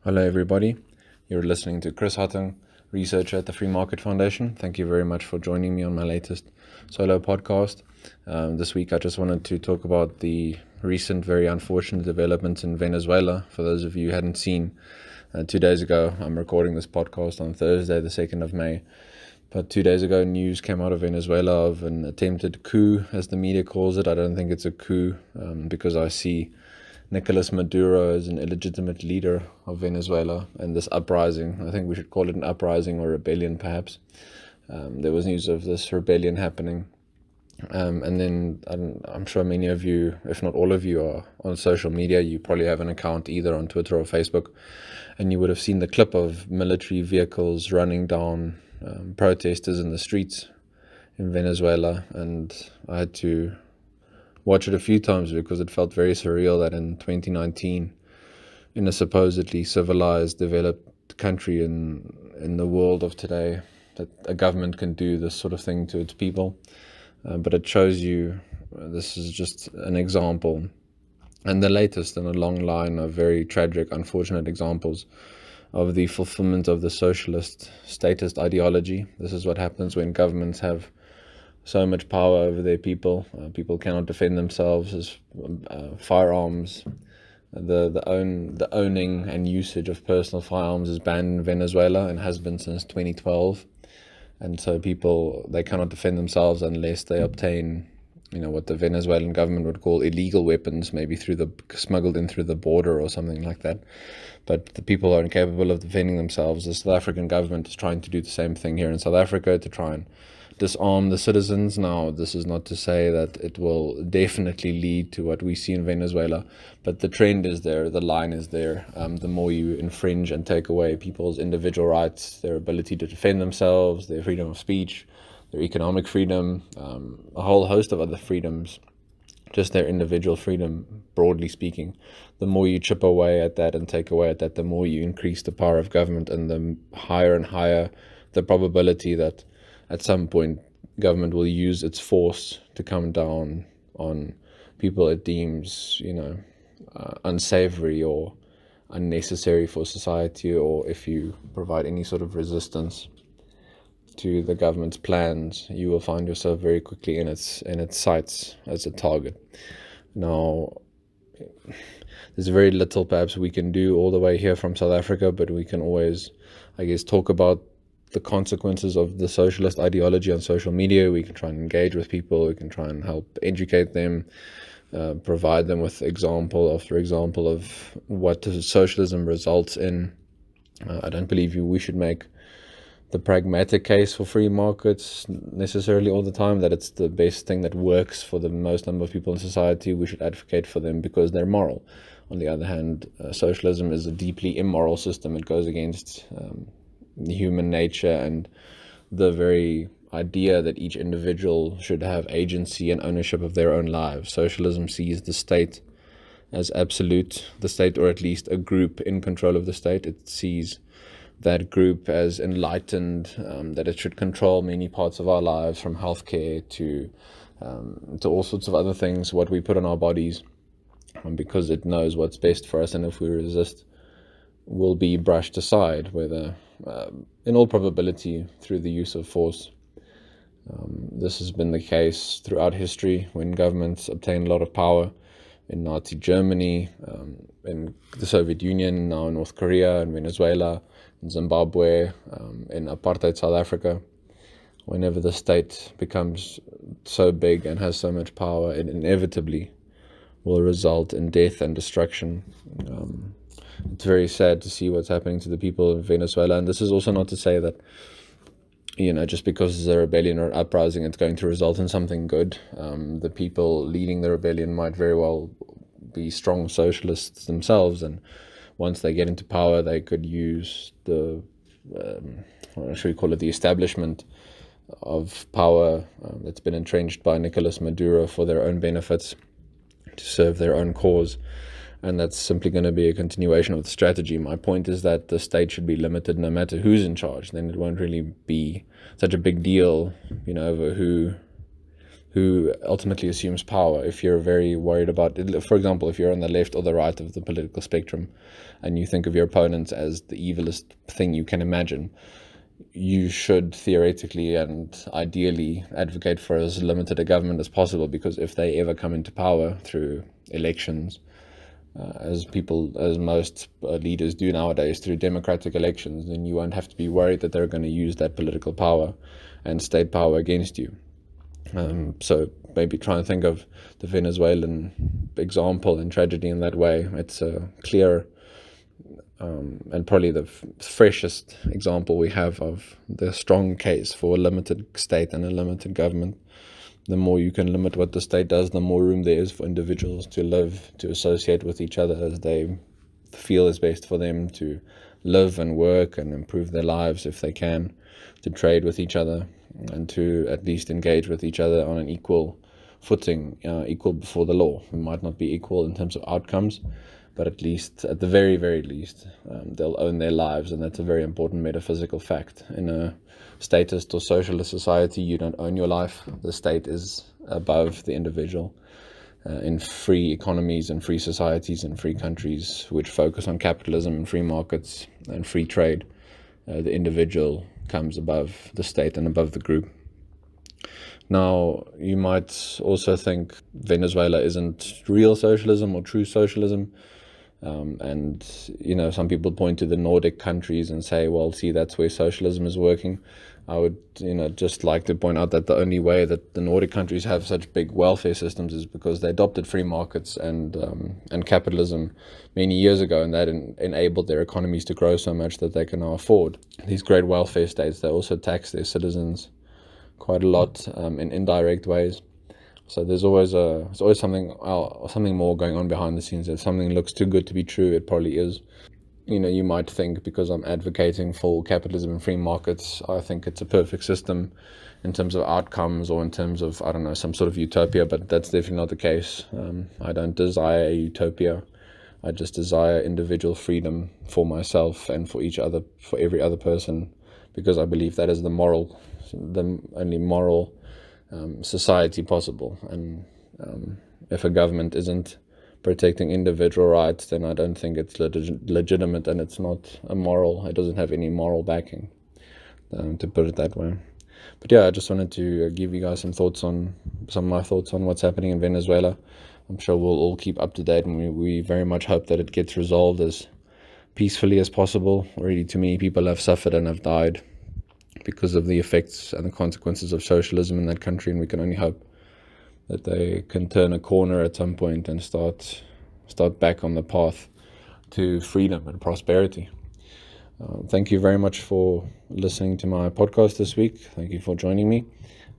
Hello, everybody. You're listening to Chris Hattingh, researcher at the Free Market Foundation. Thank you very much for joining me on my latest solo podcast. This week, I just wanted to talk about the recent, very unfortunate developments in Venezuela. For those of you who hadn't seen, 2 days ago, I'm recording this podcast on Thursday, the 2nd of May. But 2 days ago, news came out of Venezuela of an attempted coup, as the media calls it. I don't think it's a coup because I see Nicolas Maduro as an illegitimate leader of Venezuela, and this uprising, I think we should call it an uprising or rebellion perhaps. There was news of this rebellion happening, and then I'm sure many of you, if not all of you, are on social media. You probably have an account either on Twitter or Facebook, and you would have seen the clip of military vehicles running down protesters in the streets in Venezuela, and I had to watch it a few times because it felt very surreal that in 2019, in a supposedly civilized, developed country in the world of today, that a government can do this sort of thing to its people. But it shows you, this is just an example, and the latest in a long line of very tragic, unfortunate examples of the fulfillment of the socialist statist ideology. This is what happens when governments have so much power over their people. People cannot defend themselves. As firearms, the owning and usage of personal firearms is banned in Venezuela and has been since 2012. And so they cannot defend themselves unless they obtain, what the Venezuelan government would call illegal weapons, maybe smuggled in through the border or something like that. But the people are incapable of defending themselves. The South African government is trying to do the same thing here in South Africa to try and disarm the citizens. Now, this is not to say that it will definitely lead to what we see in Venezuela, but the trend is there, the line is there. The more you infringe and take away people's individual rights, their ability to defend themselves, their freedom of speech, their economic freedom, a whole host of other freedoms, just their individual freedom, broadly speaking, the more you chip away at that and take away at that, the more you increase the power of government, and the higher and higher the probability that at some point government will use its force to come down on people it deems, unsavory or unnecessary for society, or if you provide any sort of resistance to the government's plans, you will find yourself very quickly in its sights as a target. Now, there's very little perhaps we can do all the way here from South Africa, but we can always, talk about the consequences of the socialist ideology on social media. We can try and engage with people. We can try and help educate them, provide them with example after example of what socialism results in. I don't believe we should make the pragmatic case for free markets necessarily all the time, that it's the best thing that works for the most number of people in society. We should advocate for them because they're moral. On the other hand, socialism is a deeply immoral system. It goes against human nature and the very idea that each individual should have agency and ownership of their own lives. Socialism sees the state as absolute, the state, or at least a group in control of the state. It sees that group as enlightened, that it should control many parts of our lives, from healthcare to all sorts of other things, what we put on our bodies, because it knows what's best for us, and if we resist, will be brushed aside, whether in all probability through the use of force. This has been the case throughout history when governments obtain a lot of power, in Nazi Germany, in the Soviet Union, now in North Korea, in Venezuela, in Zimbabwe, in apartheid South Africa. Whenever the state becomes so big and has so much power, it inevitably will result in death and destruction. It's very sad to see what's happening to the people of Venezuela, and this is also not to say that, just because it's a rebellion or uprising, it's going to result in something good. The people leading the rebellion might very well be strong socialists themselves, and once they get into power, they could use the, what should we call it, the establishment of power that's been entrenched by Nicolas Maduro for their own benefits, to serve their own cause. And that's simply going to be a continuation of the strategy. My point is that the state should be limited no matter who's in charge. Then it won't really be such a big deal, over who who ultimately assumes power. If you're very worried about, for example, if you're on the left or the right of the political spectrum and you think of your opponents as the evilest thing you can imagine, you should theoretically and ideally advocate for as limited a government as possible, because if they ever come into power through elections, as most leaders do nowadays through democratic elections, then you won't have to be worried that they're going to use that political power and state power against you. So maybe try and think of the Venezuelan example and tragedy in that way. It's a clear and probably the freshest example we have of the strong case for a limited state and a limited government. The more you can limit what the state does, the more room there is for individuals to live, to associate with each other as they feel is best for them, to live and work and improve their lives if they can, to trade with each other, and to at least engage with each other on an equal footing, equal before the law. We might not be equal in terms of outcomes, but at least, at the very, very least, they'll own their lives, and that's a very important metaphysical fact. In a statist or socialist society, you don't own your life. The state is above the individual. In free economies and free societies and free countries which focus on capitalism and free markets and free trade, the individual comes above the state and above the group. Now, you might also think Venezuela isn't real socialism or true socialism. And some people point to the Nordic countries and say, well, see, that's where socialism is working. I would just like to point out that the only way that the Nordic countries have such big welfare systems is because they adopted free markets and capitalism many years ago, and that enabled their economies to grow so much that they can now afford these great welfare states. They also tax their citizens quite a lot in indirect ways. So there's always something more going on behind the scenes. If something looks too good to be true, it probably is. You might think because I'm advocating for capitalism and free markets, I think it's a perfect system in terms of outcomes or in terms of, I don't know, some sort of utopia, but that's definitely not the case. I don't desire a utopia. I just desire individual freedom for myself and for every other person, because I believe that is the only moral society possible. And if a government isn't protecting individual rights, then I don't think it's legitimate, and it's not it doesn't have any moral backing, to put it that way. But yeah, I just wanted to give you guys some of my thoughts on what's happening in Venezuela. I'm sure we'll all keep up to date, and we very much hope that it gets resolved as peacefully as possible. Already too many people have suffered and have died because of the effects and the consequences of socialism in that country, and we can only hope that they can turn a corner at some point and start back on the path to freedom and prosperity. Thank you very much for listening to my podcast this week. Thank you for joining me,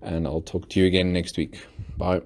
and I'll talk to you again next week. Bye.